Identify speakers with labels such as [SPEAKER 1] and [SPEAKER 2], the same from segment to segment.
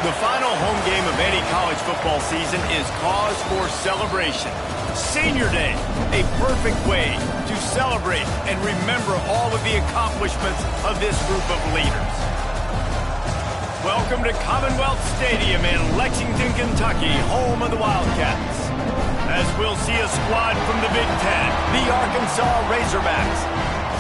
[SPEAKER 1] The final home game of any college football season is cause for celebration. Senior Day, a perfect way to celebrate and remember all of the accomplishments of this group of leaders. Welcome to Commonwealth Stadium in Lexington, Kentucky, home of the Wildcats. As we'll see a squad from the Big Ten, the Arkansas Razorbacks,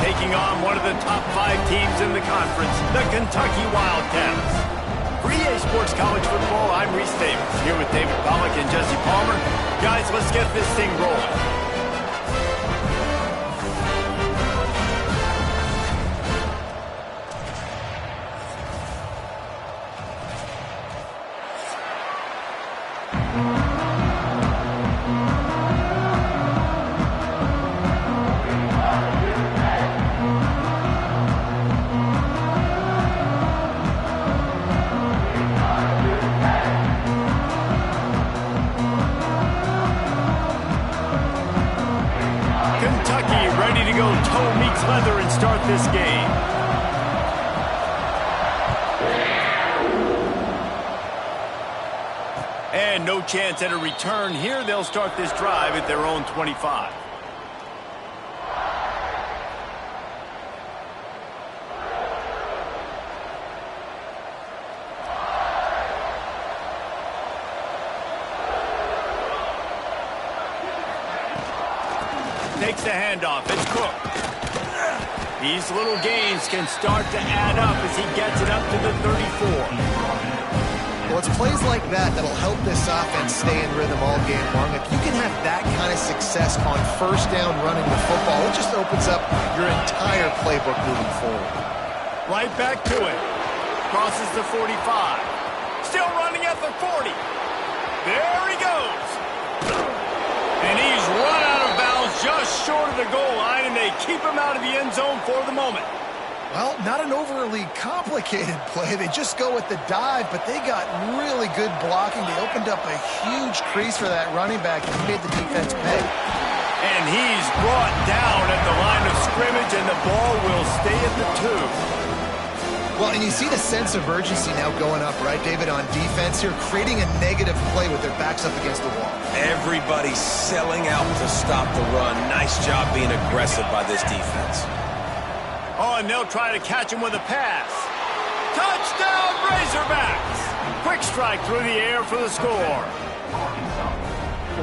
[SPEAKER 1] taking on one of the top 5 teams in the conference, the Kentucky Wildcats. For EA Sports College Football, I'm Reese Davis, here with David Pollack and Jesse Palmer. Guys, let's get this thing rolling. Leather and start this game. And no chance at a return here. They'll start this drive at their own 25. Takes the handoff. It's Cook. These little gains can start to add up as he gets it up to the 34.
[SPEAKER 2] Well, it's plays like that that'll help this offense stay in rhythm all game long. If you can have that kind of success on first down running the football, it just opens up your entire playbook moving forward.
[SPEAKER 1] Right back to it. Crosses the 45. Still running at the 40. There he goes. And he's run out of bounds just short of the goal line, and they keep him out of the end zone for the moment.
[SPEAKER 2] Well, not an overly complicated play. They just go with the dive, but they got really good blocking. They opened up a huge crease for that running back, and he made the defense pay.
[SPEAKER 1] And he's brought down at the line of scrimmage, and the ball will stay at the 2.
[SPEAKER 2] Well, and you see the sense of urgency now going up, right, David, on defense here, creating a negative play with their backs up against the wall.
[SPEAKER 3] Everybody's selling out to stop the run. Nice job being aggressive by this defense.
[SPEAKER 1] Oh, and they'll try to catch him with a pass. Touchdown, Razorbacks! Quick strike through the air for the score.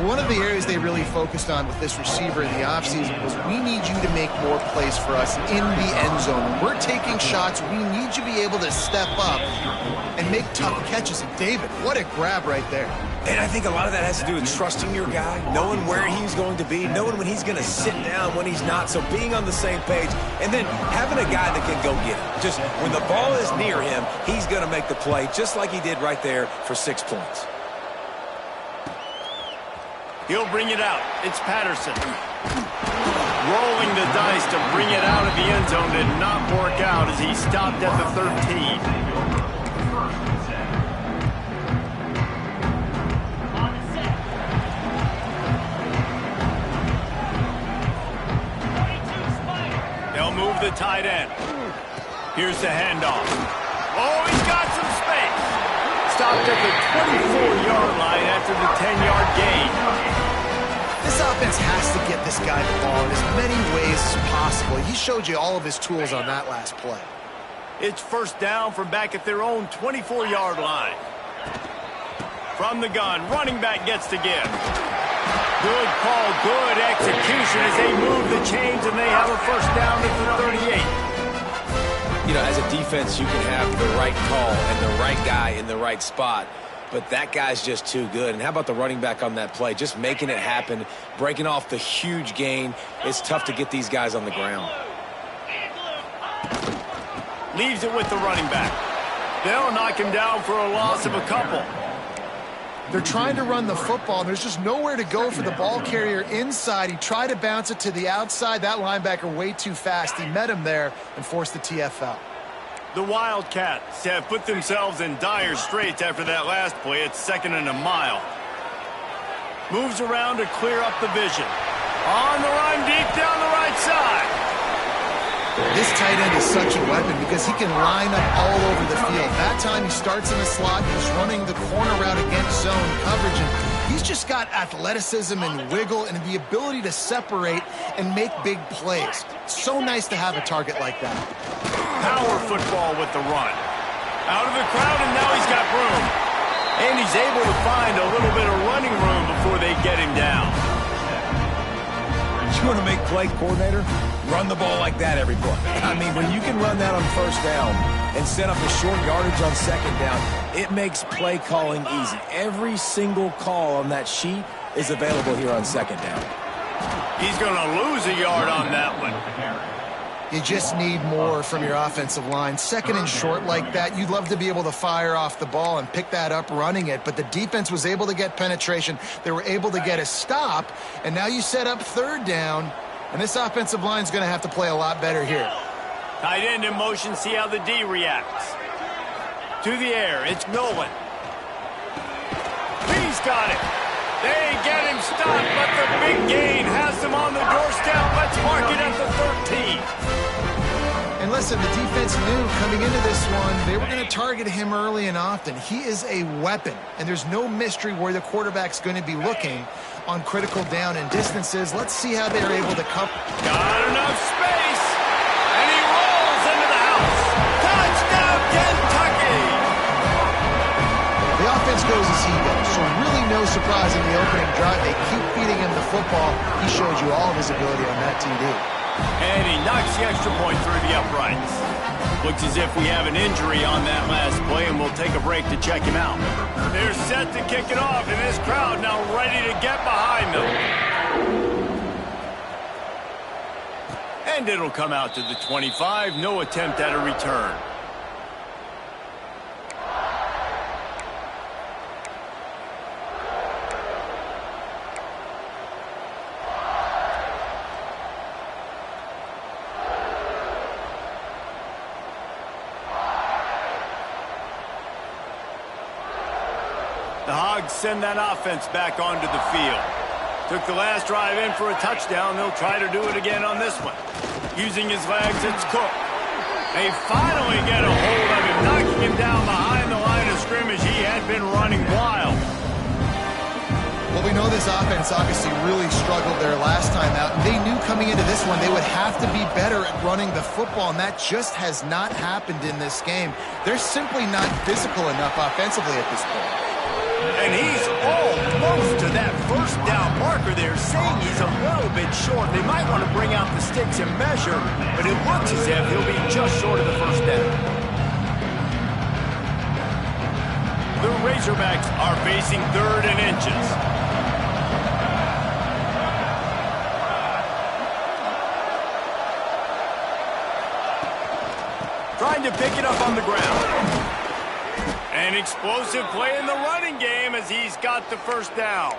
[SPEAKER 2] One of the areas they really focused on with this receiver in the offseason was we need you to make more plays for us in the end zone. When we're taking shots, we need you to be able to step up and make tough catches. And David, what a grab right there.
[SPEAKER 3] And I think a lot of that has to do with trusting your guy, knowing where he's going to be, knowing when he's going to sit down, when he's not, so being on the same page, and then having a guy that can go get it. Just when the ball is near him, he's going to make the play, just like he did right there for 6 points.
[SPEAKER 1] He'll bring it out. It's Patterson. Rolling the dice to bring it out of the end zone did not work out as he stopped at the 13. They'll move the tight end. Here's the handoff. Oh, he's got some space. Stopped at the 24-yard line after the 10-yard gain.
[SPEAKER 2] This offense has to get this guy the ball in as many ways as possible. He showed you all of his tools on that last play.
[SPEAKER 1] It's first down from back at their own 24-yard line. From the gun, running back gets to give. Good call, good execution as they move the chains, and they have a first down at the 38.
[SPEAKER 3] You know, as a defense, you can have the right call and the right guy in the right spot. But that guy's just too good. And how about the running back on that play? Just making it happen, breaking off the huge gain. It's tough to get these guys on the ground.
[SPEAKER 1] Leaves it with the running back. They'll knock him down for a loss of a couple.
[SPEAKER 2] They're trying to run the football. There's just nowhere to go for the ball carrier inside. He tried to bounce it to the outside. That linebacker way too fast. He met him there and forced the TFL.
[SPEAKER 1] The Wildcats have put themselves in dire straits after that last play. It's 2nd and a mile. Moves around to clear up the vision. On the run, deep down the right side.
[SPEAKER 2] This tight end is such a weapon because he can line up all over the field. That time he starts in the slot, he's running the corner route against zone coverage, and he's just got athleticism and wiggle and the ability to separate and make big plays. So nice to have a target like that.
[SPEAKER 1] Power football with the run. Out of the crowd, and now he's got room. And he's able to find a little bit of running room before they get him down.
[SPEAKER 3] You want to make play, coordinator? Run the ball like that every play. I mean, when you can run that on first down and set up a short yardage on second down, it makes play calling easy. Every single call on that sheet is available here on second down.
[SPEAKER 1] He's going to lose a yard on that one.
[SPEAKER 2] You just need more from your offensive line. Second and short like that, you'd love to be able to fire off the ball and pick that up running it, but the defense was able to get penetration. They were able to get a stop, and now you set up third down, and this offensive line is going to have to play a lot better here.
[SPEAKER 1] Tight end in motion, see how the D reacts. To the air, it's Nolan. He's got it. They get him stopped, but the big gain has him on the doorstep. Let's mark it at the 13.
[SPEAKER 2] And listen, the defense knew coming into this one, they were going to target him early and often. He is a weapon, and there's no mystery where the quarterback's going to be looking on critical down and distances. Let's see how they're able to cover.
[SPEAKER 1] Got enough space, and he rolls into the house. Touchdown, Kentucky!
[SPEAKER 2] The offense goes as he goes, so really no surprise in the opening drive. They keep feeding him the football. He showed you all of his ability on that TD.
[SPEAKER 1] And he knocks the extra point through the uprights. Looks as if we have an injury on that last play, and we'll take a break to check him out. They're set to kick it off, and this crowd now ready to get behind them. And it'll come out to the 25. No attempt at a return. The Hogs send that offense back onto the field. Took the last drive in for a touchdown. They'll try to do it again on this one. Using his legs, it's Cook. They finally get a hold of him, knocking him down behind the line of scrimmage. He had been running wild.
[SPEAKER 2] Well, we know this offense obviously really struggled there last time out. And they knew coming into this one they would have to be better at running the football, and that just has not happened in this game. They're simply not physical enough offensively at this point.
[SPEAKER 1] And he's almost to that first down marker there, saying he's a little bit short. They might want to bring out the sticks and measure, but it looks as if he'll be just short of the first down. The Razorbacks are facing third and inches. Trying to pick it up on the ground. An explosive play in the running game as he's got the first down.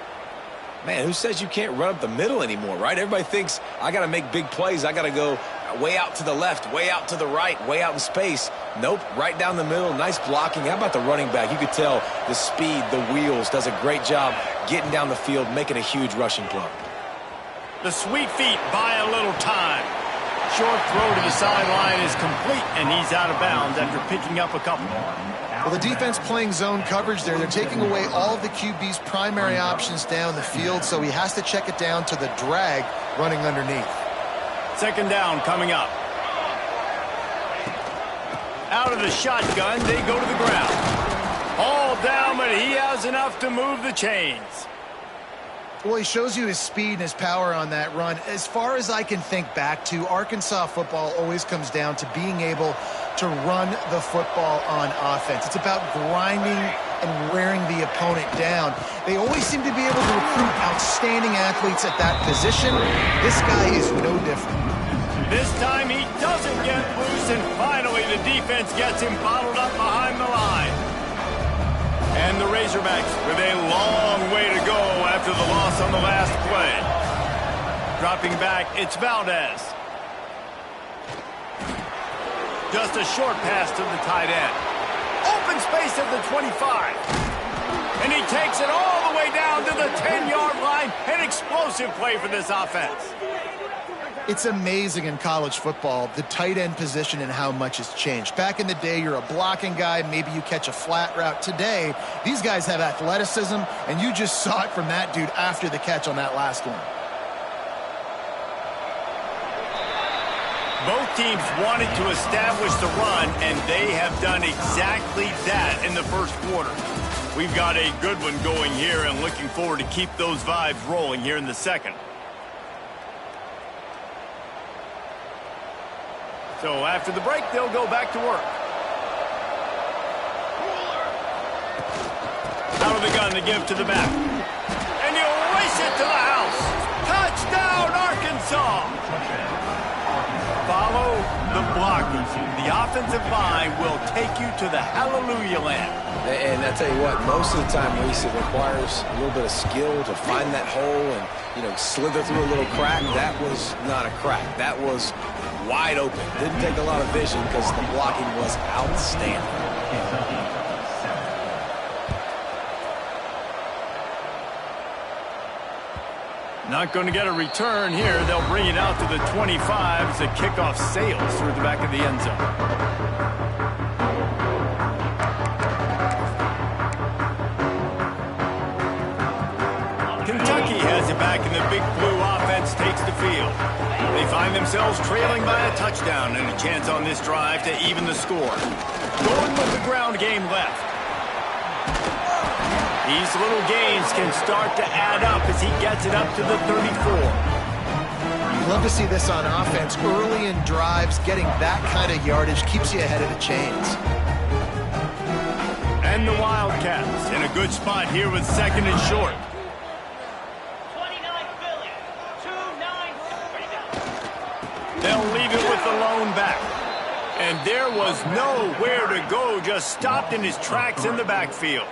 [SPEAKER 3] Man, who says you can't run up the middle anymore, right? Everybody thinks I got to make big plays. I got to go way out to the left, way out to the right, way out in space. Nope, right down the middle. Nice blocking. How about the running back? You could tell the speed, the wheels, does a great job getting down the field, making a huge rushing play.
[SPEAKER 1] The sweet feet buy a little time. Short throw to the sideline is complete, and he's out of bounds after picking up a couple.
[SPEAKER 2] Well, the defense playing zone coverage there. They're taking away all of the QB's primary options down the field, so he has to check it down to the drag running underneath.
[SPEAKER 1] Second down coming up. Out of the shotgun, they go to the ground. All down, but he has enough to move the chains.
[SPEAKER 2] Well, he shows you his speed and his power on that run. As far as I can think back to, Arkansas football always comes down to being able to run the football on offense. It's about grinding and wearing the opponent down. They always seem to be able to recruit outstanding athletes at that position. This guy is no different.
[SPEAKER 1] This time he doesn't get loose, and finally the defense gets him bottled up behind the line. And the Razorbacks with a long way to go after the loss on the last play. Dropping back, it's Valdez. Just a short pass to the tight end. Open space at the 25. And he takes it all the way down to the 10-yard line. An explosive play for this offense.
[SPEAKER 2] It's amazing in college football, the tight end position and how much has changed. Back in the day, you're a blocking guy, maybe you catch a flat route. Today, these guys have athleticism, and you just saw it from that dude after the catch on that last one.
[SPEAKER 1] Both teams wanted to establish the run, and they have done exactly that in the first quarter. We've got a good one going here and looking forward to keep those vibes rolling here in the second. So after the break, they'll go back to work. Out of the gun to give to the back. And he'll race it to the house. Touchdown, Arkansas! Follow the blockers. The offensive line will take you to the hallelujah land.
[SPEAKER 3] And I tell you what, most of the time, Reese, it requires a little bit of skill to find that hole and, slither through a little crack. That was not a crack. That was wide open. Didn't take a lot of vision because the blocking was outstanding.
[SPEAKER 1] Not going to get a return here. They'll bring it out to the 25 as the kickoff sails through the back of the end zone. Kentucky has it back, and the Big Blue offense takes the field. They find themselves trailing by a touchdown and a chance on this drive to even the score. Going with the ground game left. These little gains can start to add up as he gets it up to the 34.
[SPEAKER 2] You love to see this on offense. Early in drives, getting that kind of yardage keeps you ahead of the chains.
[SPEAKER 1] And the Wildcats in a good spot here with second and short. They'll leave it with the lone back. And there was nowhere to go, just stopped in his tracks in the backfield.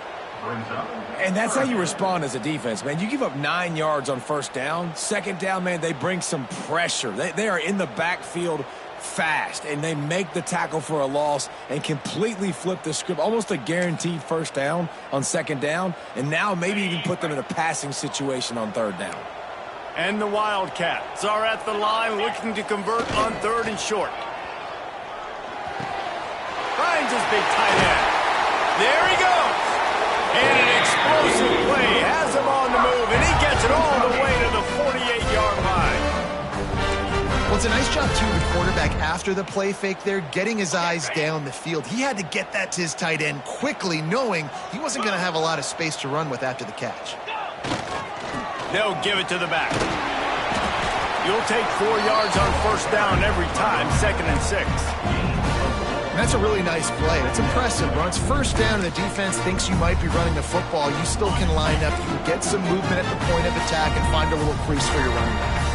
[SPEAKER 3] And that's how you respond as a defense, man. You give up 9 yards on first down. Second down, man, they bring some pressure. They are in the backfield fast, and they make the tackle for a loss and completely flip the script. Almost a guaranteed first down on second down, and now maybe even put them in a passing situation on third down.
[SPEAKER 1] And the Wildcats are at the line looking to convert on third and short. Finds his big tight end. There he goes. And an explosive play has him on the move, and he gets it all the way to the 48-yard line.
[SPEAKER 2] Well, it's a nice job, too, the quarterback after the play fake there, getting his eyes down the field. He had to get that to his tight end quickly, knowing he wasn't going to have a lot of space to run with after the catch.
[SPEAKER 1] They'll give it to the back. You'll take 4 yards on first down every time, second and 6.
[SPEAKER 2] And that's a really nice play. It's impressive. When it's first down and the defense thinks you might be running the football, you still can line up. You can get some movement at the point of attack and find a little crease for your running back.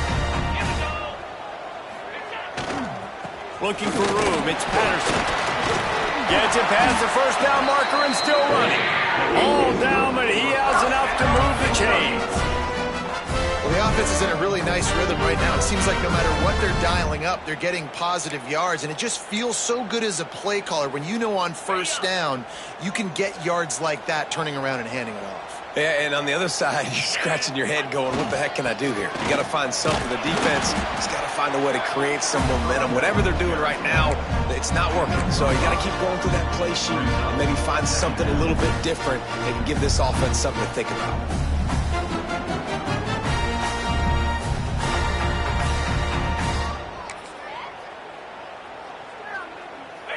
[SPEAKER 1] Looking for room, it's Patterson. Gets it past the first down marker and still running. All down, but he has enough to move the chains.
[SPEAKER 2] Well, the offense is in a really nice rhythm right now. It seems like no matter what they're dialing up, they're getting positive yards, and it just feels so good as a play caller when you know on first down you can get yards like that turning around and handing it off.
[SPEAKER 3] Yeah, and on the other side, you're scratching your head going, what the heck can I do here? You got to find something. The defense has got to find a way to create some momentum. Whatever they're doing right now, it's not working. So you got to keep going through that play sheet and maybe find something a little bit different that can give this offense something to think about.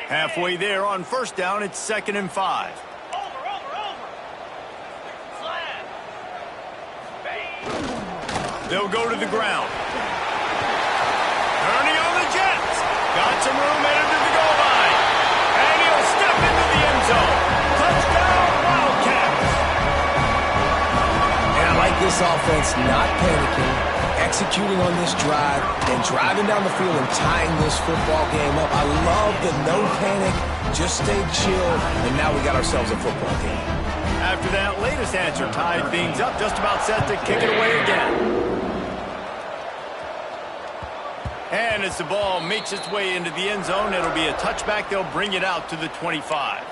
[SPEAKER 1] Halfway there on first down, it's 2nd and 5. They'll go to the ground. Turning on the Jets. Got some room headed to the goal line. And he'll step into the end zone. Touchdown, Wildcats.
[SPEAKER 3] And I like this offense not panicking, executing on this drive, and driving down the field and tying this football game up. I love the no panic, just stay chill, and now we got ourselves a football game.
[SPEAKER 1] After that latest answer tied things up, just about set to kick it away again. And as the ball makes its way into the end zone, it'll be a touchback. They'll bring it out to the 25.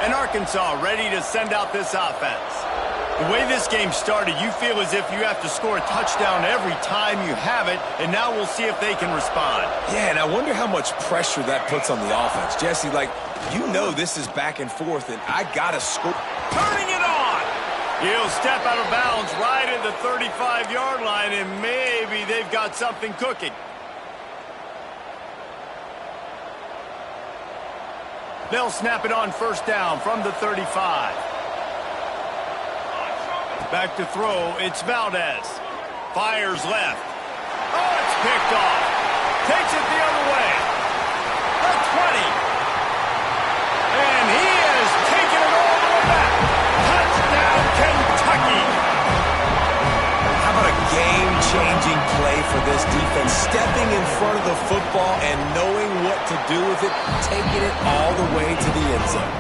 [SPEAKER 1] And Arkansas ready to send out this offense. The way this game started, you feel as if you have to score a touchdown every time you have it, and now we'll see if they can respond.
[SPEAKER 3] Yeah, and I wonder how much pressure that puts on the offense. Jesse, like, you know this is back and forth, and I got to score.
[SPEAKER 1] Turning it on! He'll step out of bounds right at the 35-yard line, and maybe they've got something cooking. They'll snap it on first down from the 35. Back to throw, it's Valdez. Fires left. Oh, it's picked off. Takes it the other way. The 20. And he has taken it all the way back. Touchdown, Kentucky.
[SPEAKER 3] How about a game-changing play for this defense? Stepping in front of the football and knowing what to do with it, taking it all the way to the end zone.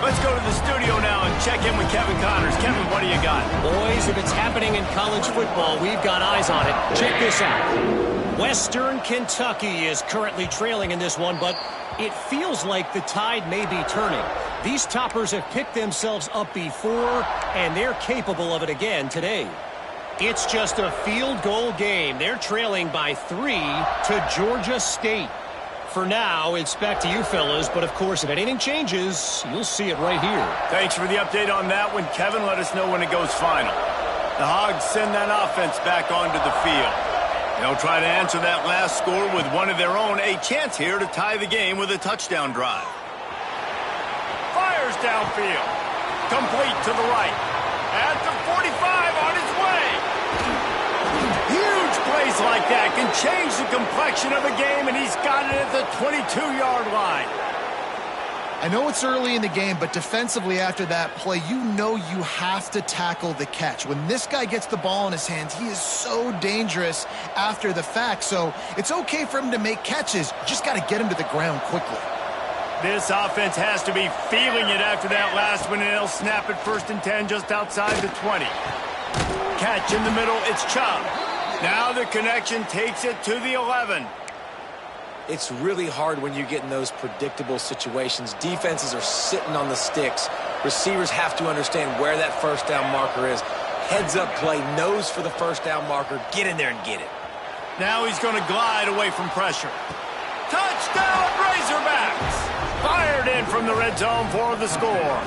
[SPEAKER 1] Let's go to the studio now and check in with Kevin Connors. Kevin, what do you got?
[SPEAKER 4] Boys, if it's happening in college football, we've got eyes on it. Check this out. Western Kentucky is currently trailing in this one, but it feels like the tide may be turning. These toppers have picked themselves up before, and they're capable of it again today. It's just a field goal game. They're trailing by 3 to Georgia State. For now, it's back to you fellas, but of course, if anything changes, you'll see it right here.
[SPEAKER 1] Thanks for the update on that one, Kevin. Let us know when it goes final. The Hogs send that offense back onto the field. They'll try to answer that last score with one of their own. A chance here to tie the game with a touchdown drive. Fires downfield. Complete to the right. At the 45 on its way. Huge plays like that can change the complexion of a game, and he's got it at the 22-yard line.
[SPEAKER 2] I know it's early in the game, but defensively after that play, you know you have to tackle the catch. When this guy gets the ball in his hands, he is so dangerous after the fact. So it's okay for him to make catches. You just got to get him to the ground quickly.
[SPEAKER 1] This offense has to be feeling it after that last one, and they'll snap it 1st and 10 just outside the 20. Catch in the middle, it's Chubb. Now the connection takes it to the 11.
[SPEAKER 3] It's really hard when you get in those predictable situations. Defenses are sitting on the sticks. Receivers have to understand where that first down marker is. Heads up play, nose for the first down marker. Get in there and get it.
[SPEAKER 1] Now he's going to glide away from pressure. Touchdown, Razorbacks! Fired in from the red zone for the score.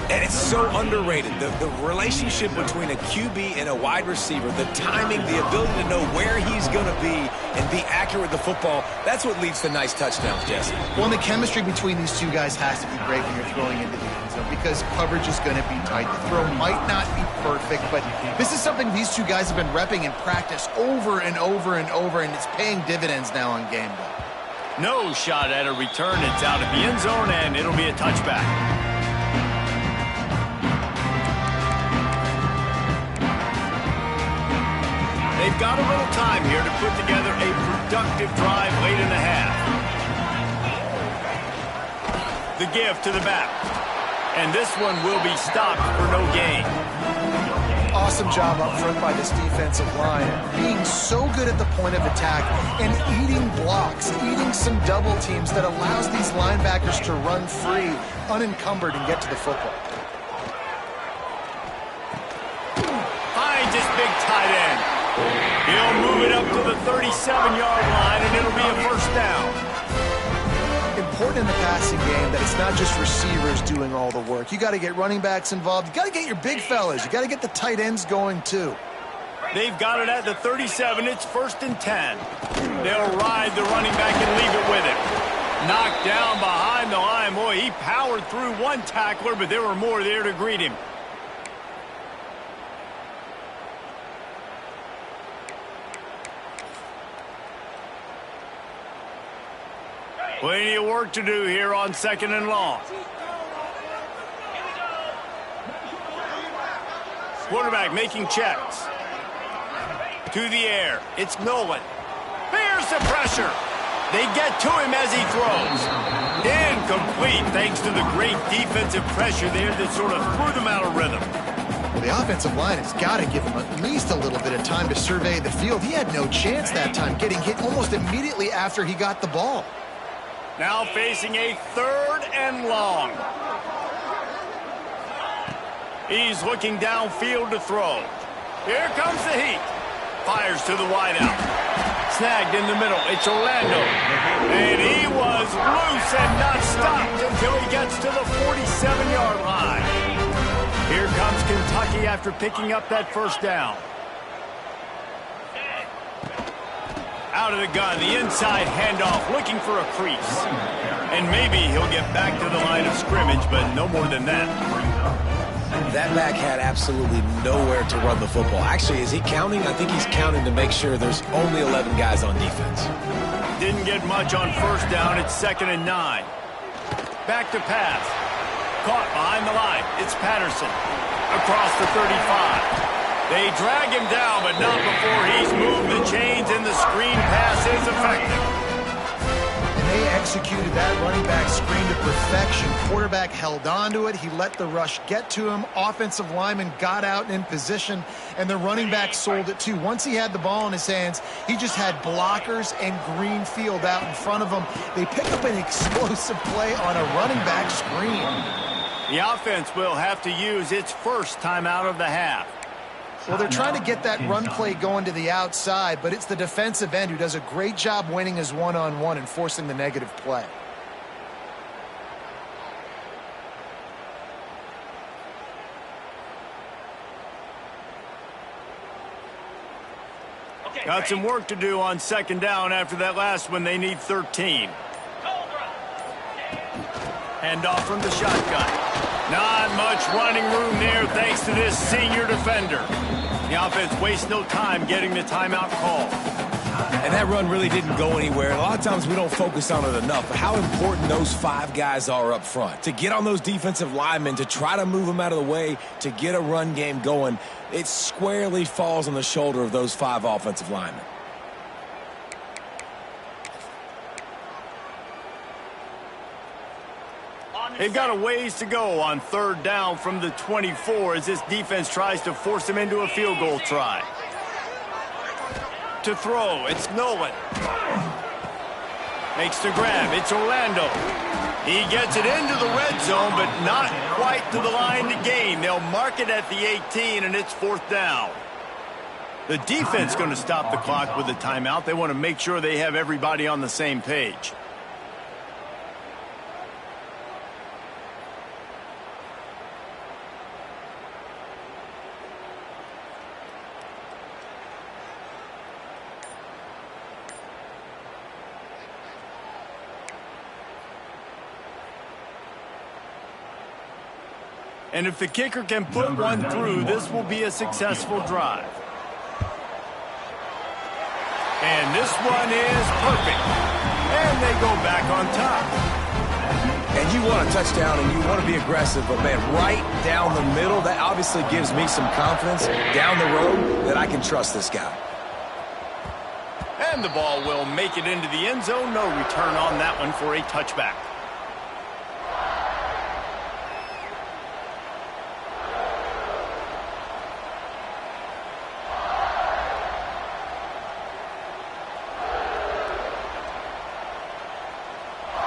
[SPEAKER 3] And it's so underrated. The relationship between a QB and a wide receiver, the timing, the ability to know where he's going to be and be accurate with the football, that's what leads to nice touchdowns, Jesse.
[SPEAKER 2] Well, the chemistry between these two guys has to be great when you're throwing into the end zone because coverage is going to be tight. The throw might not be perfect, but this is something these two guys have been repping in practice over and over and over, and it's paying dividends now on game day.
[SPEAKER 1] No shot at a return. It's out of the end zone, and it'll be a touchback. They've got a little time here to put together a productive drive late in the half. The give to the back. And this one will be stopped for no gain.
[SPEAKER 2] Awesome job up front by this defensive line. Being so good at the point of attack and eating blocks, eating some double teams that allows these linebackers to run free, unencumbered, and get to the football.
[SPEAKER 1] Finds his big tight end. He'll move it up to the 37-yard line, and it'll be a first down.
[SPEAKER 2] Important in the passing game that it's not just receivers doing all the work. You got to get running backs involved. You got to get your big fellas. You got to get the tight ends going too.
[SPEAKER 1] They've got it at the 37. It's 1st and 10. They'll ride the running back and leave it with him. Knocked down behind the line. Boy, he powered through one tackler, but there were more there to greet him. Plenty of work to do here on 2nd and long. Quarterback making checks. To the air. It's Nolan. Here's the pressure. They get to him as he throws. Incomplete thanks to the great defensive pressure there that sort of threw them out of rhythm.
[SPEAKER 2] Well, the offensive line has got to give him at least a little bit of time to survey the field. He had no chance that time, getting hit almost immediately after he got the ball.
[SPEAKER 1] Now facing a 3rd and long. He's looking downfield to throw. Here comes the heat. Fires to the wideout. Snagged in the middle. It's Orlando. And he was loose and not stopped until he gets to the 47-yard line. Here comes Kentucky after picking up that first down. Out of the gun, the inside handoff, looking for a crease. And maybe he'll get back to the line of scrimmage, but no more than that.
[SPEAKER 3] That back had absolutely nowhere to run the football. Actually, is he counting? I think he's counting to make sure there's only 11 guys on defense.
[SPEAKER 1] Didn't get much on first down. It's 2nd and 9. Back to pass. Caught behind the line. It's Patterson. Across the 35. They drag him down, but not before he's moved the chains, and the screen pass is effective.
[SPEAKER 2] And they executed that running back screen to perfection. Quarterback held on to it. He let the rush get to him. Offensive lineman got out and in position, and the running back sold it too. Once he had the ball in his hands, he just had blockers and green field out in front of him. They pick up an explosive play on a running back screen.
[SPEAKER 1] The offense will have to use its first timeout of the half.
[SPEAKER 2] Well, they're trying to get that run play going to the outside, but it's the defensive end who does a great job winning his one-on-one and forcing the negative play.
[SPEAKER 1] Got some work to do on 2nd down after that last one. They need 13. Handoff from the shotgun. Not much running room there thanks to this senior defender. The offense wastes no time getting the timeout call.
[SPEAKER 3] And that run really didn't go anywhere. A lot of times we don't focus on it enough, but how important those 5 guys are up front. To get on those defensive linemen, to try to move them out of the way, to get a run game going, it squarely falls on the shoulder of those 5 offensive linemen.
[SPEAKER 1] They've got a ways to go on 3rd down from the 24 as this defense tries to force them into a field goal try. To throw, it's Nolan. Makes the grab, it's Orlando. He gets it into the red zone, but not quite to the line to gain. They'll mark it at the 18, and it's 4th down. The defense going to stop the clock with a timeout. They want to make sure they have everybody on the same page. And if the kicker can put one through, this will be a successful drive. And this one is perfect. And they go back on top.
[SPEAKER 3] And you want a touchdown and you want to be aggressive, but man, right down the middle, that obviously gives me some confidence down the road that I can trust this guy.
[SPEAKER 1] And the ball will make it into the end zone. No return on that one for a touchback.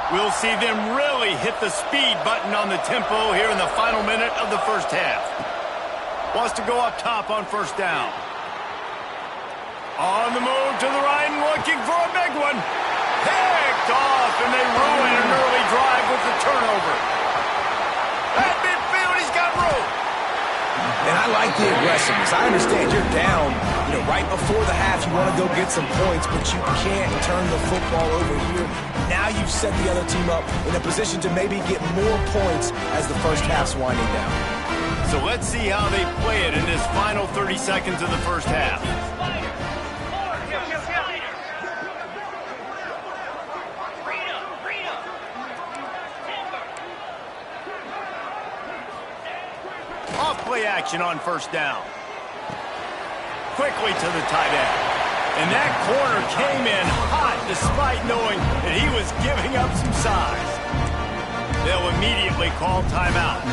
[SPEAKER 1] We'll see them really hit the speed button on the tempo here in the final minute of the first half. Wants to go up top on 1st down. On the move to the right and looking for a big one. Picked off, and they ruin an early drive with the turnover. At midfield, he's got room.
[SPEAKER 3] And I like the aggressiveness. I understand you're down, right before the half. You want to go get some points, but you can't turn the football over here. Now you've set the other team up in a position to maybe get more points as the first half's winding down.
[SPEAKER 1] So let's see how they play it in this final 30 seconds of the first half. Off-play action on 1st down. Quickly to the tight end. And that corner came in hot despite knowing that he was giving up some size. They'll immediately call timeout.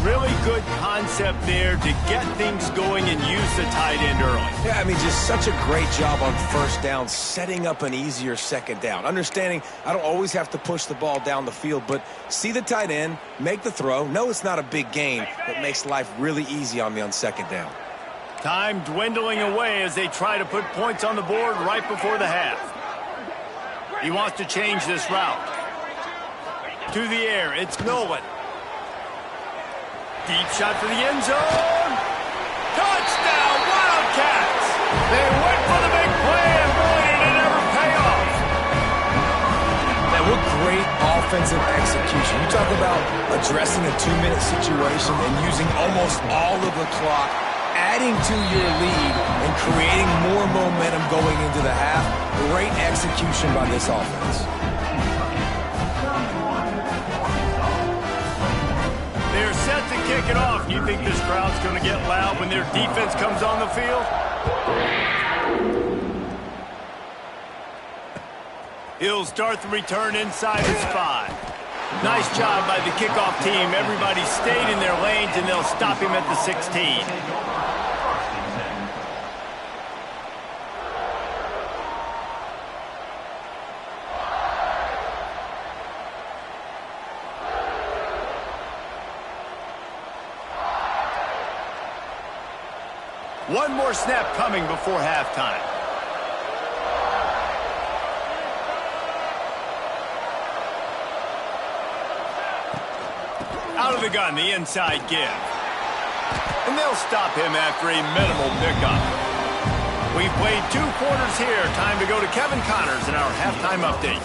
[SPEAKER 1] Really good concept there to get things going and use the tight end early.
[SPEAKER 3] Yeah, I mean, just such a great job on first down, setting up an easier second down. Understanding I don't always have to push the ball down the field, but see the tight end, make the throw. No, it's not a big gain, but makes life really easy on me on second down.
[SPEAKER 1] Time dwindling away as they try to put points on the board right before the half. He wants to change this route. To the air, it's Nolan. Deep shot for the end zone. Touchdown, Wildcats! They went for the big play, and boy, did it ever pay off.
[SPEAKER 3] Man, what great offensive execution. You talk about addressing a 2-minute situation and using almost all of the clock, adding to your lead and creating more momentum going into the half. Great execution by this offense.
[SPEAKER 1] They're set to kick it off. You think this crowd's going to get loud when their defense comes on the field? He'll start the return inside his 5. Nice job by the kickoff team. Everybody stayed in their lanes, and they'll stop him at the 16. One more snap coming before halftime. Out of the gun, the inside give. And they'll stop him after a minimal pickup. We've played 2 quarters here. Time to go to Kevin Connors in our halftime update.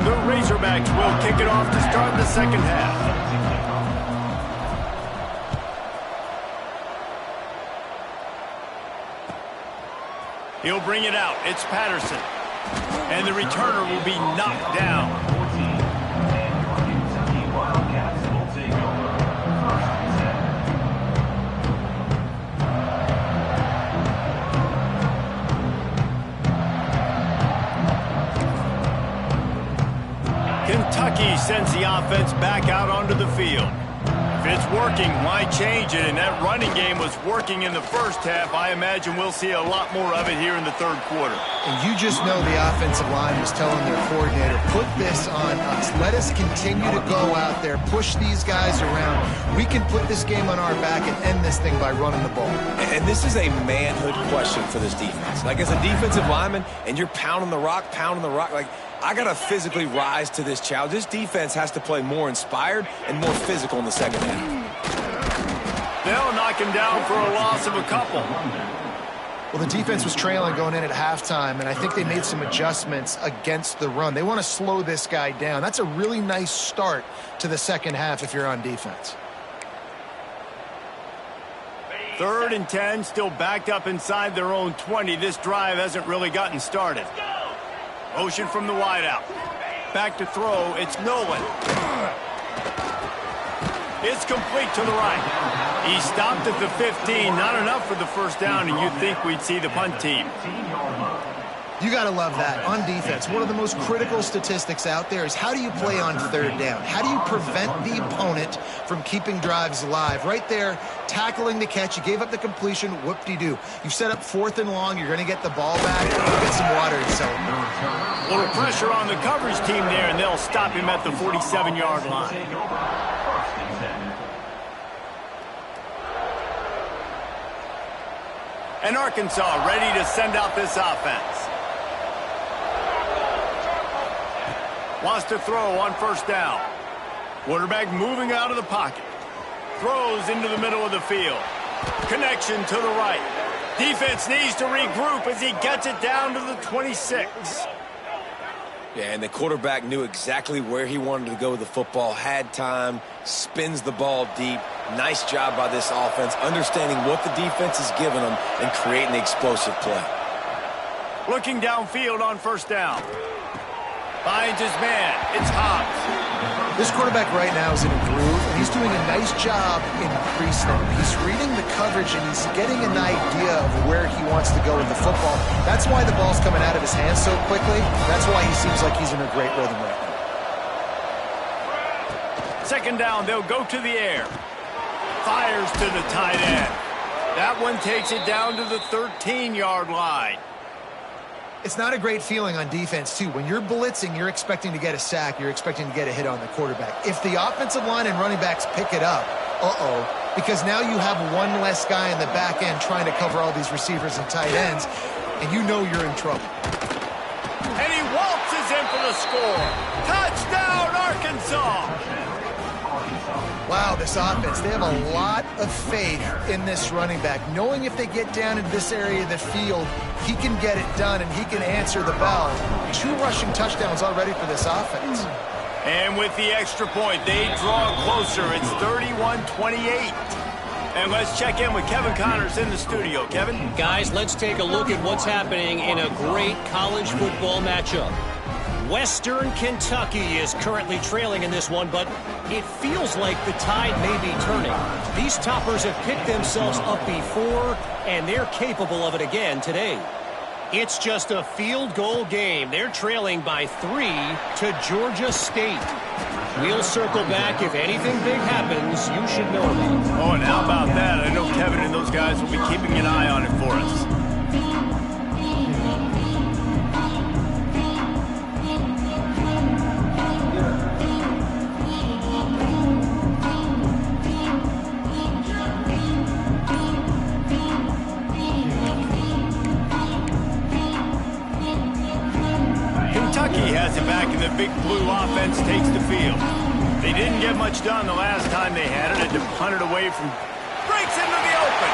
[SPEAKER 1] The Razorbacks will kick it off to start the second half. He'll bring it out. It's Patterson. And the returner will be knocked down. Kentucky sends the offense back out onto the field. If it's working, why change it? And that running game was working in the first half. I imagine we'll see a lot more of it here in the third quarter.
[SPEAKER 2] And you just know the offensive line was telling their coordinator, put this on us. Let us continue to go out there, push these guys around. We can put this game on our back and end this thing by running the ball.
[SPEAKER 3] And this is a manhood question for this defense. Like, as a defensive lineman, and you're pounding the rock, like, I got to physically rise to this challenge. This defense has to play more inspired and more physical in the second half.
[SPEAKER 1] They'll knock him down for a loss of a couple.
[SPEAKER 2] Well, the defense was trailing going in at halftime, and I think they made some adjustments against the run. They want to slow this guy down. That's a really nice start to the second half if you're on defense.
[SPEAKER 1] 3rd and 10, still backed up inside their own 20. This drive hasn't really gotten started. Motion from the wideout. Back to throw. It's Nolan. It's complete to the right. He stopped at the 15. Not enough for the first down, and you'd think we'd see the punt team.
[SPEAKER 2] You got to love that on defense. One of the most critical statistics out there is how do you play on 3rd down? How do you prevent the opponent from keeping drives alive? Right there, tackling the catch. You gave up the completion. Whoop-de-doo. You set up 4th and long. You're going to get the ball back. You'll get some water and celebrate.
[SPEAKER 1] A little pressure on the coverage team there, and they'll stop him at the 47-yard line. And Arkansas ready to send out this offense. Wants to throw on first down. Quarterback moving out of the pocket. Throws into the middle of the field. Connection to the right. Defense needs to regroup as he gets it down to the 26.
[SPEAKER 3] Yeah, and the quarterback knew exactly where he wanted to go with the football, had time, spins the ball deep. Nice job by this offense, understanding what the defense is giving them and creating the explosive play.
[SPEAKER 1] Looking downfield on first down. Finds his man. It's Hobbs.
[SPEAKER 2] This quarterback right now is in a groove, and he's doing a nice job in pre-snap. He's reading the coverage, and he's getting an idea of where he wants to go with the football. That's why the ball's coming out of his hands so quickly. That's why he seems like he's in a great rhythm right now.
[SPEAKER 1] Second down, they'll go to the air. Fires to the tight end. That one takes it down to the 13-yard line.
[SPEAKER 2] It's not a great feeling on defense, too. When you're blitzing, you're expecting to get a sack. You're expecting to get a hit on the quarterback. If the offensive line and running backs pick it up, because now you have one less guy in the back end trying to cover all these receivers and tight ends, and you know you're in trouble.
[SPEAKER 1] And he waltzes in for the score. Touchdown, Arkansas!
[SPEAKER 2] Wow, this offense, they have a lot of faith in this running back, knowing if they get down into this area of the field, he can get it done and he can answer the bell. 2 rushing touchdowns already for this offense.
[SPEAKER 1] And with the extra point, they draw closer. It's 31-28. And let's check in with Kevin Connors in the studio. Kevin?
[SPEAKER 4] Guys, let's take a look at what's happening in a great college football matchup. Western Kentucky is currently trailing in this one, but it feels like the tide may be turning. These toppers have picked themselves up before, and they're capable of it again today. It's just a field goal game. They're trailing by 3 to Georgia State. We'll circle back. If anything big happens, you should know about it.
[SPEAKER 1] Oh, and how about that? I know Kevin and those guys will be keeping an eye on it for us. Has it back, and the big blue offense takes the field. They didn't get much done the last time they had it. Had to punt it away from... Breaks into the open.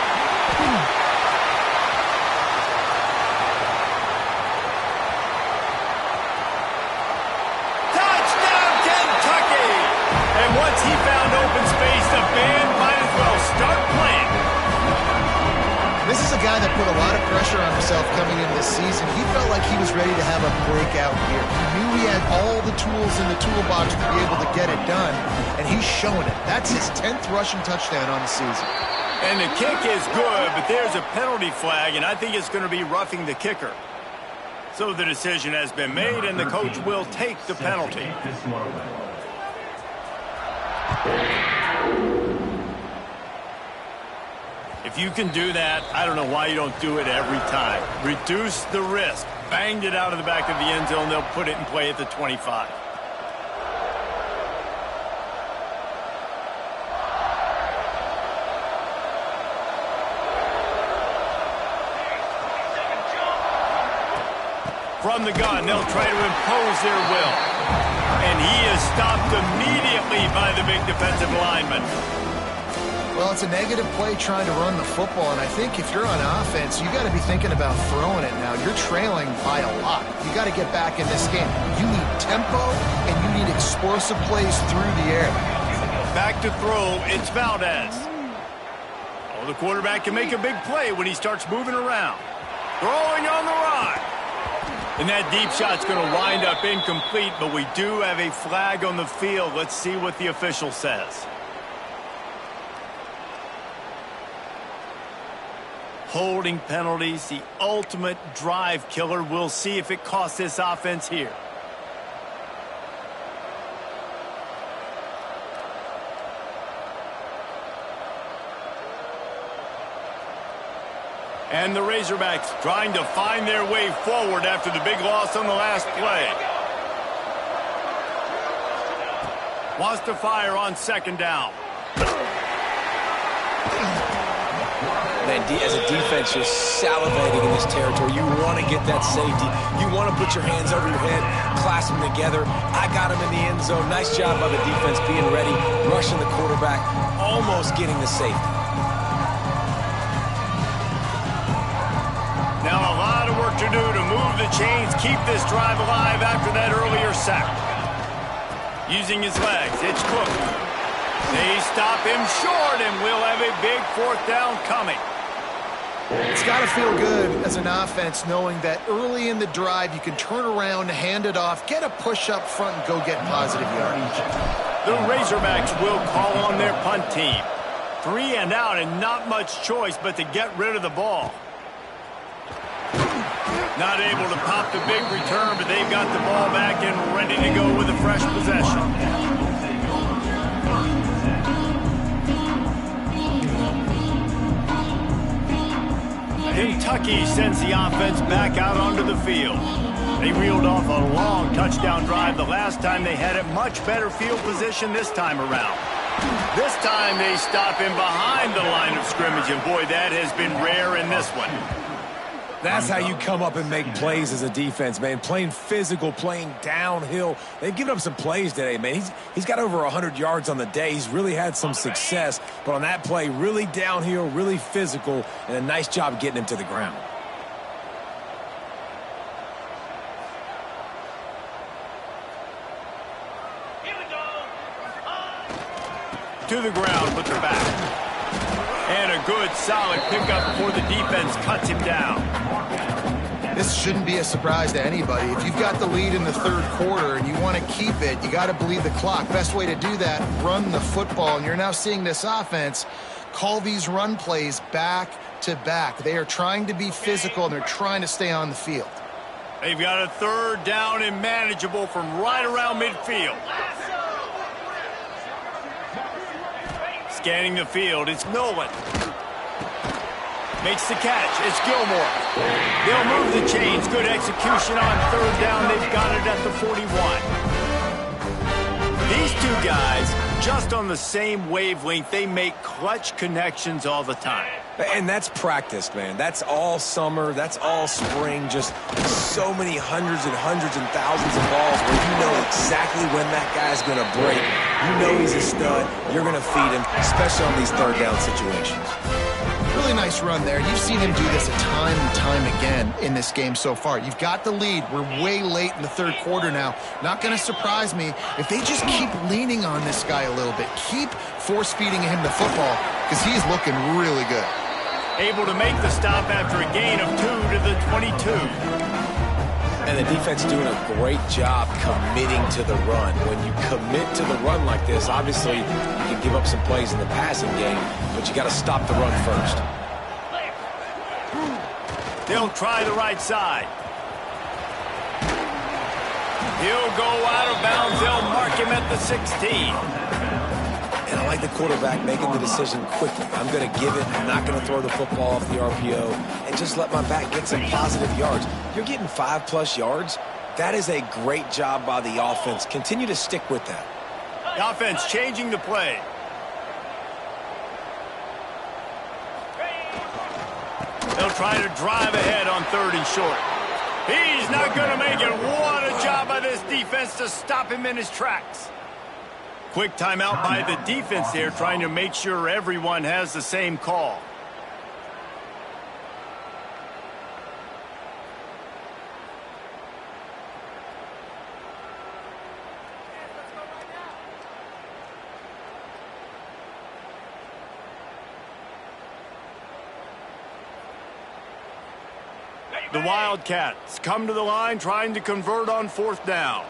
[SPEAKER 1] Touchdown, Kentucky! And once he found open space, the band might as well start playing.
[SPEAKER 2] This is a guy that put a lot of pressure on himself coming into this season. He felt like he was ready to have a breakout year. He knew he had all the tools in the toolbox to be able to get it done, and he's showing it. That's his 10th rushing touchdown on the season.
[SPEAKER 1] And the kick is good, but there's a penalty flag, and I think it's going to be roughing the kicker. So the decision has been made, and the coach will take the penalty. If you can do that, I don't know why you don't do it every time. Reduce the risk. Banged it out of the back of the end zone. They'll put it in play at the 25. From the gun, they'll try to impose their will. And he is stopped immediately by the big defensive lineman.
[SPEAKER 2] Well, it's a negative play trying to run the football, and I think if you're on offense, you got to be thinking about throwing it now. You're trailing by a lot. You got to get back in this game. You need tempo, and you need explosive plays through the air.
[SPEAKER 1] Back to throw, it's Valdez. Oh, the quarterback can make a big play when he starts moving around. Throwing on the run. And that deep shot's going to wind up incomplete, but we do have a flag on the field. Let's see what the official says. Holding penalties, the ultimate drive killer. We'll see if it costs this offense here. And the Razorbacks trying to find their way forward after the big loss on the last play. Wants to fire on second down.
[SPEAKER 3] Man, as a defense, you're salivating in this territory. You want to get that safety. You want to put your hands over your head, clasp them together. I got him in the end zone. Nice job by the defense being ready, rushing the quarterback, almost getting the safety.
[SPEAKER 1] Now a lot of work to do to move the chains, keep this drive alive after that earlier sack. Using his legs, it's Cook. They stop him short, and we'll have a big 4th down coming.
[SPEAKER 2] It's got to feel good as an offense knowing that early in the drive you can turn around, hand it off, get a push up front, and go get positive yardage.
[SPEAKER 1] The Razorbacks will call on their punt team. 3 and out and not much choice but to get rid of the ball. Not able to pop the big return, but they've got the ball back and ready to go with a fresh possession. Kentucky sends the offense back out onto the field. They reeled off a long touchdown drive the last time they had it. Much better field position this time around. This time they stop him behind the line of scrimmage, and boy, that has been rare in this one.
[SPEAKER 3] That's how you come up and make plays as a defense, man. Playing physical, playing downhill. They've given up some plays today, man. He's got over 100 yards on the day. He's really had some success. But on that play, really downhill, really physical, and a nice job getting him to the ground.
[SPEAKER 1] To the ground with the back. And a good, solid pickup before the defense cuts him down.
[SPEAKER 2] This shouldn't be a surprise to anybody. If you've got the lead in the third quarter and you want to keep it, you got to bleed the clock. Best way to do that, run the football. And you're now seeing this offense call these run plays back to back. They are trying to be physical, and they're trying to stay on the field.
[SPEAKER 1] They've got a third down and manageable from right around midfield. Scanning the field, it's Nolan. Makes the catch, it's Gilmore. They'll move the chains, good execution on third down. They've got it at the 41. These two guys, just on the same wavelength, they make clutch connections all the time.
[SPEAKER 3] And that's practice, man. That's all summer. That's all spring. Just so many hundreds and thousands of balls where you know exactly when that guy's going to break. You know he's a stud. You're going to feed him, especially on these third down situations.
[SPEAKER 2] Really nice run there. You've seen him do this a time and time again in this game so far. You've got the lead. We're way late in the third quarter now. Not going to surprise me if they just keep leaning on this guy a little bit. Keep force-feeding him the football because he's looking really good.
[SPEAKER 1] Able to make the stop after a gain of 2 to the 22.
[SPEAKER 3] And the defense doing a great job committing to the run. When you commit to the run like this, obviously you can give up some plays in the passing game, but you got to stop the run first.
[SPEAKER 1] They'll try the right side. He'll go out of bounds. They'll mark him at the 16.
[SPEAKER 3] And I like the quarterback making the decision quickly. I'm going to give it. I'm not going to throw the football off the RPO and just let my back get some positive yards. You're getting 5+ yards. That is a great job by the offense. Continue to stick with that.
[SPEAKER 1] The offense changing the play. They'll try to drive ahead on 3rd and short. He's not going to make it. What a job by this defense to stop him in his tracks. Quick timeout by the defense there, trying to make sure everyone has the same call. The Wildcats come to the line trying to convert on 4th down.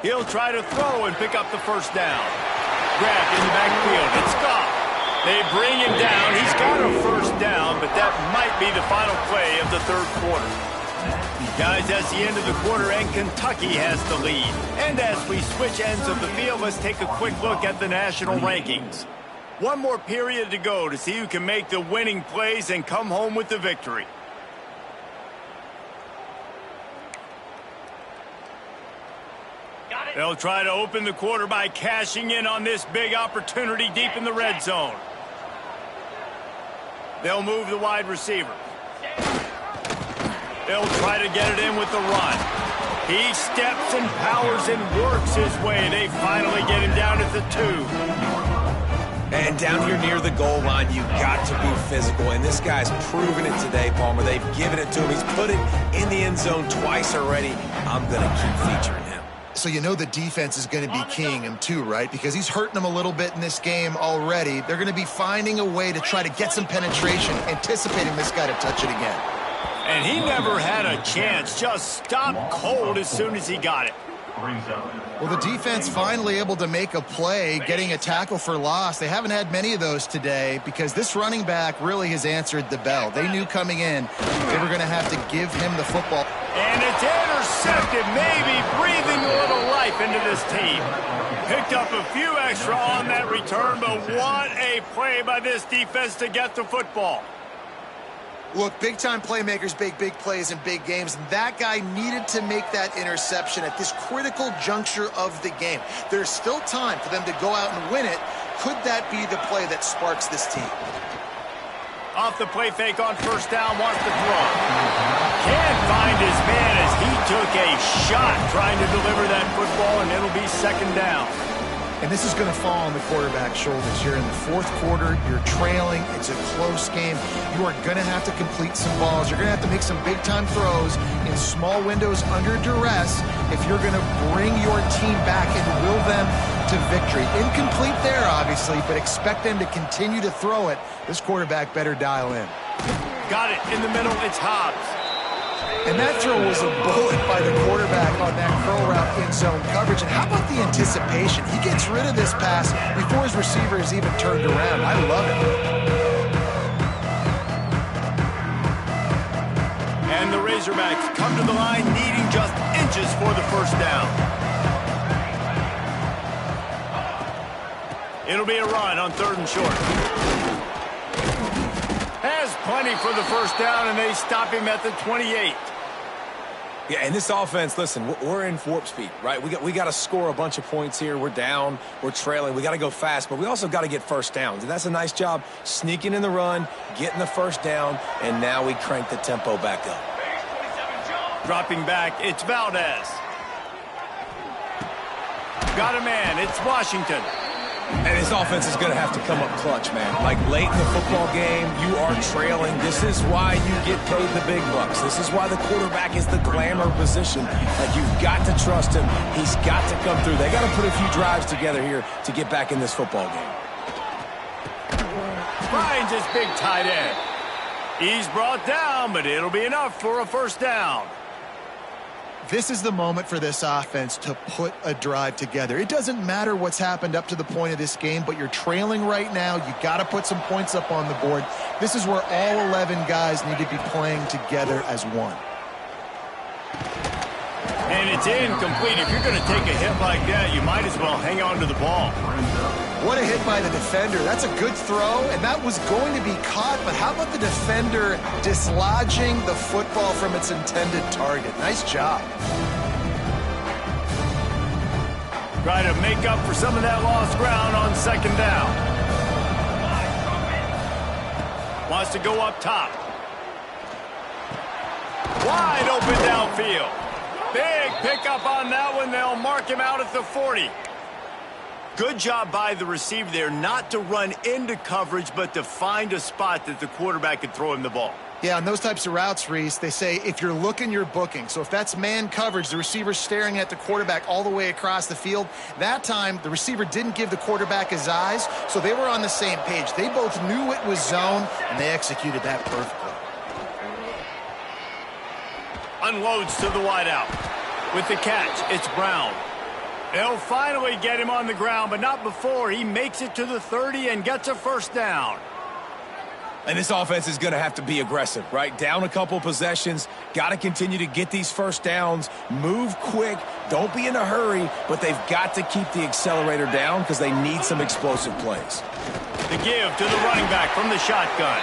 [SPEAKER 1] He'll try to throw and pick up the 1st down. Grabbed in the backfield. It's Goff. They bring him down. He's got a 1st down, but that might be the final play of the 3rd quarter. Guys, that's the end of the quarter, and Kentucky has the lead. And as we switch ends of the field, let's take a quick look at the national rankings. One more period to go to see who can make the winning plays and come home with the victory. They'll try to open the quarter by cashing in on this big opportunity deep in the red zone. They'll move the wide receiver. They'll try to get it in with the run. He steps and powers and works his way. They finally get him down at the 2.
[SPEAKER 3] And down here near the goal line, you got to be physical. And this guy's proven it today, Palmer. They've given it to him. He's put it in the end zone twice already. I'm going to keep featuring him.
[SPEAKER 2] So you know the defense is going to be keying him too, right? Because he's hurting them a little bit in this game already. They're going to be finding a way to try to get some penetration, anticipating this guy to touch it again.
[SPEAKER 1] And he never had a chance. Just stopped cold as soon as he got it.
[SPEAKER 2] Well, the defense finally able to make a play, getting a tackle for loss. They haven't had many of those today because this running back really has answered the bell. They knew coming in they were going to have to give him the football.
[SPEAKER 1] And it's intercepted, maybe breathing a little life into this team. Picked up a few extra on that return, but what a play by this defense to get the football.
[SPEAKER 2] Look, big-time playmakers make big plays in big games, and that guy needed to make that interception at this critical juncture of the game. There's still time for them to go out and win it. Could that be the play that sparks this team?
[SPEAKER 1] Off the play fake on first down, wants to throw. Can't find his man as he took a shot trying to deliver that football, and it'll be second down.
[SPEAKER 2] And this is going to fall on the quarterback's shoulders here in the fourth quarter. You're trailing. It's a close game. You are going to have to complete some balls. You're going to have to make some big-time throws in small windows under duress if you're going to bring your team back and will them to victory. Incomplete there, obviously, but expect them to continue to throw it. This quarterback better dial in.
[SPEAKER 1] Got it in the middle. It's Hobbs.
[SPEAKER 2] And that throw was a bullet by the quarterback on that curl route in zone coverage. And how about the anticipation? He gets rid of this pass before his receiver is even turned around. I love it.
[SPEAKER 1] And the Razorbacks come to the line needing just inches for the first down. It'll be a run on third and short. Has plenty for the first down, and they stop him at the 28.
[SPEAKER 3] Yeah, and this offense, listen, we're in warp speed, right? We got to score a bunch of points here. We're down. We're trailing. We got to go fast, but we also got to get first downs. And that's a nice job sneaking in the run, getting the first down, and now we crank the tempo back up.
[SPEAKER 1] Dropping back, it's Valdez. Got a man, it's Washington.
[SPEAKER 3] And this offense is going to have to come up clutch, man. Like late in the football game, you are trailing. This is why you get paid the big bucks. This is why the quarterback is the glamour position. Like, you've got to trust him. He's got to come through. They got to put a few drives together here to get back in this football game.
[SPEAKER 1] Finds his big tight end. He's brought down, but it'll be enough for a first down.
[SPEAKER 2] This is the moment for this offense to put a drive together. It doesn't matter what's happened up to the point of this game, but you're trailing right now. You got to put some points up on the board. This is where all 11 guys need to be playing together as one.
[SPEAKER 1] And it's incomplete. If you're going to take a hit like that, you might as well hang on to the ball.
[SPEAKER 2] What a hit by the defender. That's a good throw, and that was going to be caught, but how about the defender dislodging the football from its intended target? Nice job.
[SPEAKER 1] Try to make up for some of that lost ground on second down. Wants to go up top. Wide open downfield. Big pickup on that one. They'll mark him out at the 40. Good job by the receiver there not to run into coverage, but to find a spot that the quarterback could throw him the ball.
[SPEAKER 2] Yeah, on those types of routes, Reese, they say if you're looking, you're booking. So if that's man coverage, the receiver's staring at the quarterback all the way across the field. That time, the receiver didn't give the quarterback his eyes, so they were on the same page. They both knew it was zone, and they executed that perfectly.
[SPEAKER 1] Unloads to the wideout. With the catch, it's Brown. They'll finally get him on the ground, but not before he makes it to the 30 and gets a first down.
[SPEAKER 3] And this offense is going to have to be aggressive, right? Down a couple possessions, got to continue to get these first downs, move quick, don't be in a hurry, but they've got to keep the accelerator down because they need some explosive plays.
[SPEAKER 1] The give to the running back from the shotgun.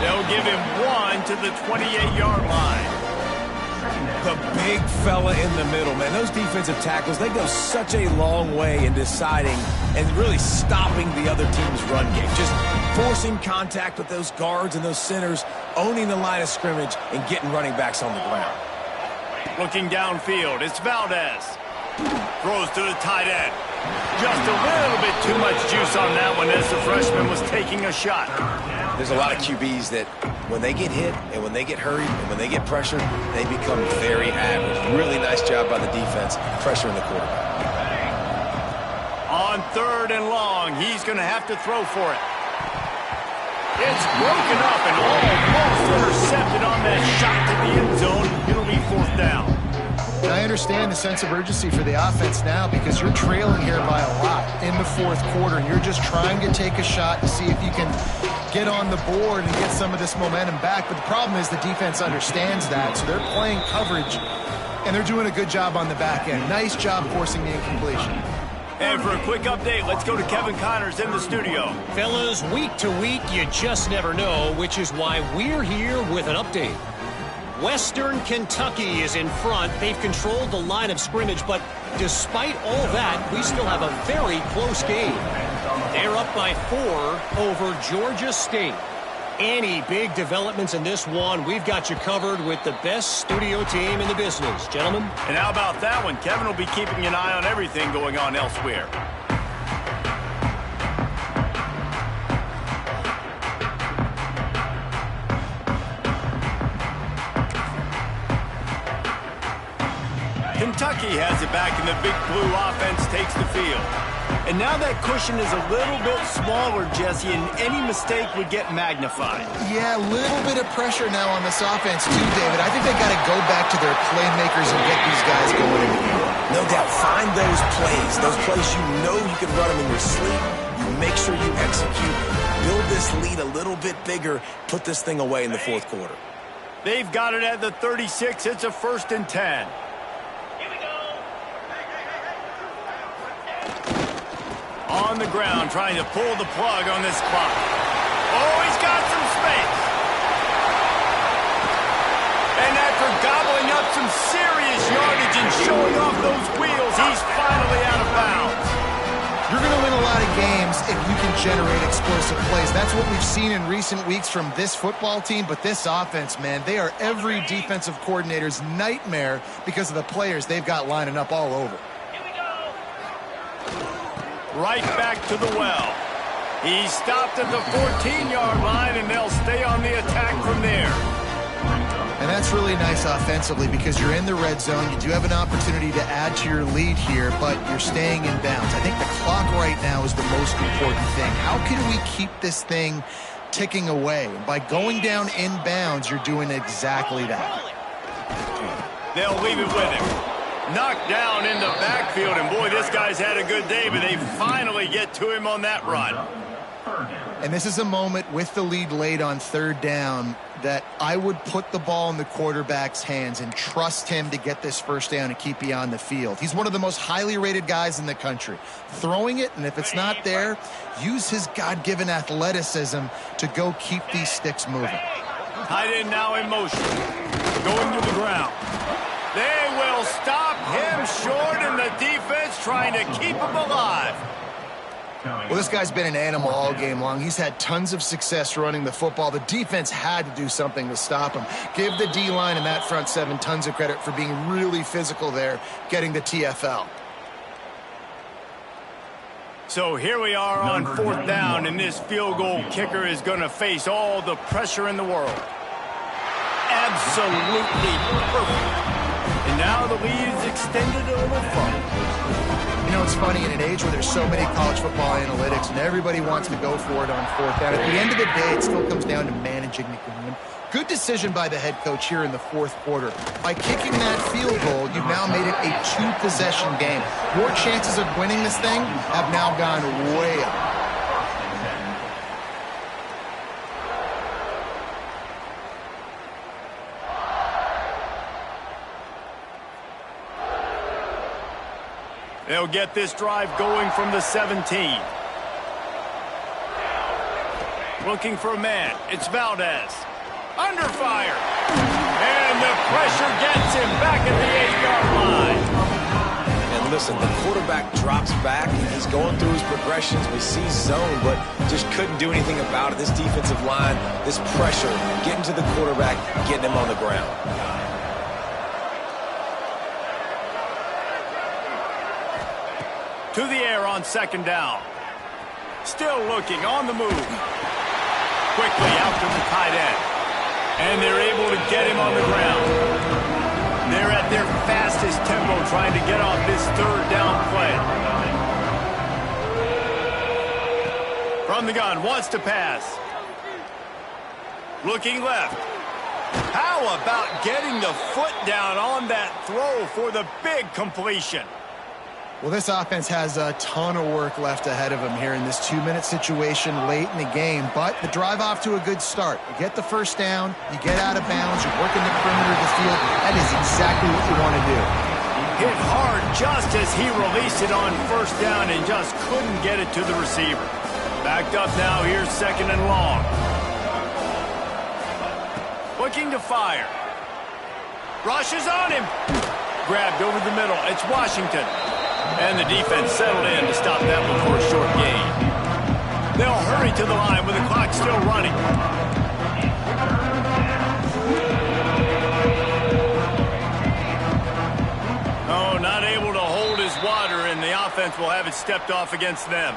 [SPEAKER 1] They'll give him one to the 28-yard line.
[SPEAKER 3] The big fella in the middle, man. Those defensive tackles, they go such a long way in deciding and really stopping the other team's run game. Just forcing contact with those guards and those centers, owning the line of scrimmage, and getting running backs on the ground.
[SPEAKER 1] Looking downfield, it's Valdez. Throws to the tight end. Just a little bit too much juice on that one as the freshman was taking a shot.
[SPEAKER 3] There's a lot of QBs that when they get hit and when they get hurried and when they get pressured, they become very average. Really nice job by the defense, pressuring the quarterback.
[SPEAKER 1] On third and long, he's going to have to throw for it. It's broken up and almost intercepted on that shot to the end zone. It'll be 4th down.
[SPEAKER 2] And I understand the sense of urgency for the offense now because you're trailing here by a lot in the 4th quarter, and you're just trying to take a shot to see if you can get on the board and get some of this momentum back. But the problem is the defense understands that, so they're playing coverage, and they're doing a good job on the back end. Nice job forcing the incompletion.
[SPEAKER 1] And for a quick update, let's go to Kevin Connors in the studio.
[SPEAKER 4] Fellas, week to week, you just never know, which is why we're here with an update. Western Kentucky is in front. They've controlled the line of scrimmage, but despite all that, we still have a very close game. They're up by 4 over Georgia State. Any big developments in this one, we've got you covered with the best studio team in the business. Gentlemen?
[SPEAKER 1] And how about that one? Kevin will be keeping an eye on everything going on elsewhere. Kentucky has it back, and the big blue offense takes the field. And now that cushion is a little bit smaller, Jesse, and any mistake would get magnified.
[SPEAKER 2] Yeah, a little bit of pressure now on this offense too, David. I think they got to go back to their playmakers and get these guys going in the game.
[SPEAKER 3] No doubt. Find those plays you know you can run them in your sleep. You make sure you execute. Build this lead a little bit bigger. Put this thing away in the 4th quarter.
[SPEAKER 1] They've got it at the 36. It's a 1st and 10. On the ground, trying to pull the plug on this clock. Oh, he's got some space. And after gobbling up some serious yardage and showing off those wheels, he's finally out of bounds.
[SPEAKER 2] You're going to win a lot of games if you can generate explosive plays. That's what we've seen in recent weeks from this football team, but this offense, man, they are every defensive coordinator's nightmare because of the players they've got lining up all over.
[SPEAKER 1] Right back to the well. He stopped at the 14-yard line, and they'll stay on the attack from there.
[SPEAKER 2] And that's really nice offensively because you're in the red zone. You do have an opportunity to add to your lead here, but you're staying in bounds. I think the clock right now is the most important thing. How can we keep this thing ticking away? And by going down in bounds, you're doing exactly that.
[SPEAKER 1] They'll leave it with him. Knocked down in the backfield, and boy, this guy's had a good day, but they finally get to him on that run.
[SPEAKER 2] And this is a moment with the lead late on 3rd down that I would put the ball in the quarterback's hands and trust him to get this 1st down and keep you on the field. He's one of the most highly rated guys in the country. Throwing it, and if it's not there, use his God-given athleticism to go keep these sticks moving.
[SPEAKER 1] Tight end now in motion. Going to the ground. They will stop him short, and the defense trying to keep him alive.
[SPEAKER 2] Well, this guy's been an animal all game long. He's had tons of success running the football. The defense had to do something to stop him. Give the D-line and that front 7 tons of credit for being really physical there, getting the TFL.
[SPEAKER 1] So here we are on 4th down, and this field goal kicker is going to face all the pressure in the world. Absolutely perfect. And now the lead is extended a little further.
[SPEAKER 2] You know, it's funny, in an age where there's so many college football analytics and everybody wants to go for it on 4th down, at the end of the day, it still comes down to managing the game. Good decision by the head coach here in the 4th quarter. By kicking that field goal, you've now made it a 2-possession game. Your chances of winning this thing have now gone way up.
[SPEAKER 1] They'll get this drive going from the 17. Looking for a man. It's Valdez. Under fire. And the pressure gets him back at the 8-yard line.
[SPEAKER 3] And listen, the quarterback drops back. He's going through his progressions. We see zone, but just couldn't do anything about it. This defensive line, this pressure, getting to the quarterback, getting him on the ground.
[SPEAKER 1] To the air on 2nd down. Still looking, on the move. Quickly out to the tight end. And they're able to get him on the ground. They're at their fastest tempo trying to get off this 3rd down play. From the gun, wants to pass. Looking left. How about getting the foot down on that throw for the big completion?
[SPEAKER 2] Well, this offense has a ton of work left ahead of them here in this 2-minute situation late in the game, but the drive off to a good start. You get the first down, you get out of bounds, you work in the perimeter of the field. That is exactly what you want to do.
[SPEAKER 1] Hit hard just as he released it on first down and just couldn't get it to the receiver. Backed up now, here's 2nd and long. Looking to fire. Rushes on him. Grabbed over the middle. It's Washington. And the defense settled in to stop that one for a short gain. They'll hurry to the line with the clock still running. Oh, not able to hold his water, and the offense will have it stepped off against them.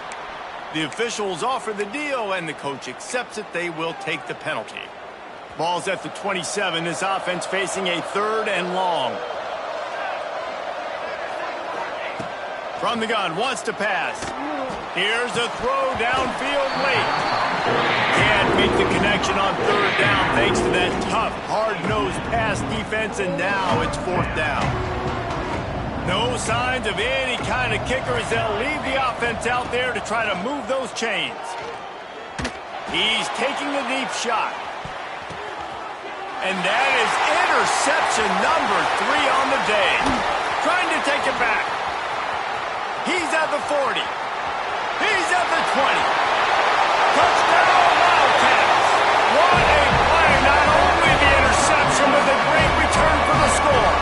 [SPEAKER 1] The officials offer the deal, and the coach accepts it. They will take the penalty. Ball's at the 27. This offense facing a 3rd and long. From the gun, wants to pass. Here's a throw downfield late. Can't make the connection on 3rd down thanks to that tough, hard-nosed pass defense, and now it's 4th down. No signs of any kind of kickers. They'll leave the offense out there to try to move those chains. He's taking the deep shot. And that is interception number 3 on the day. Trying to take it back. He's at the 40. He's at the 20. Touchdown, Wildcats. What a play. Not only the interception, but the great return for the score.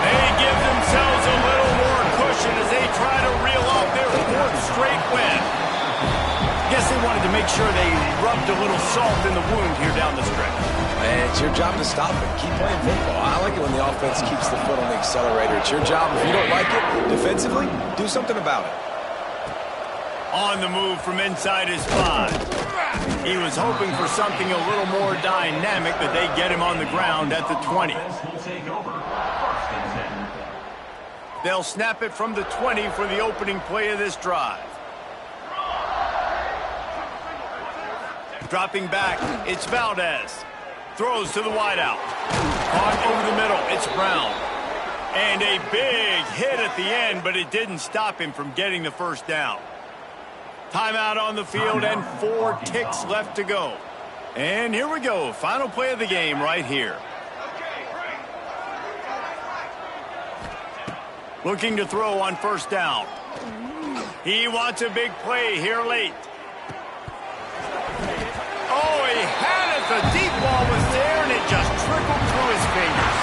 [SPEAKER 1] They give themselves a little more cushion as they try to reel off their 4th straight win. Guess they wanted to make sure they rubbed a little salt in the wound here down the stretch.
[SPEAKER 3] Man, it's your job to stop it. Keep playing football. I like it when the offense keeps the foot on the accelerator. It's your job. If you don't like it defensively, do something about it.
[SPEAKER 1] On the move from inside his 5. He was hoping for something a little more dynamic, but they get him on the ground at the 20. They'll snap it from the 20 for the opening play of this drive. Dropping back, it's Valdez. Throws to the wideout. Caught over the middle, it's Brown. And a big hit at the end, but it didn't stop him from getting the first down. Timeout on the field and 4 ticks left to go. And here we go, final play of the game right here. Looking to throw on first down. He wants a big play here late. Oh, he had it. The deep ball was there, and it just trickled through his fingers.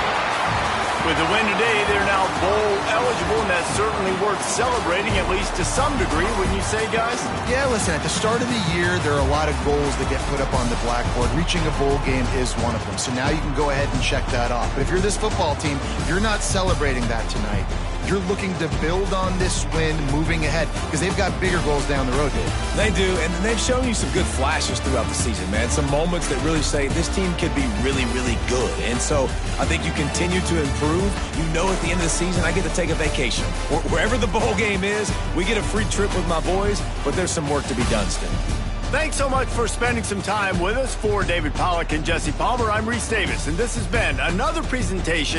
[SPEAKER 1] With the win today, they're now bowl eligible, and that's certainly worth celebrating, at least to some degree, wouldn't you say, guys?
[SPEAKER 2] Yeah, listen, at the start of the year, there are a lot of goals that get put up on the blackboard. Reaching a bowl game is one of them. So now you can go ahead and check that off. But if you're this football team, you're not celebrating that tonight. You're looking to build on this win moving ahead because they've got bigger goals down the road, Dave.
[SPEAKER 3] They do, and they've shown you some good flashes throughout the season, man. Some moments that really say this team could be really, really good. And so I think you continue to improve. You know at the end of the season, I get to take a vacation. Wherever the bowl game is, we get a free trip with my boys, but there's some work to be done still.
[SPEAKER 1] Thanks so much for spending some time with us. For David Pollack and Jesse Palmer, I'm Reese Davis, and this has been another presentation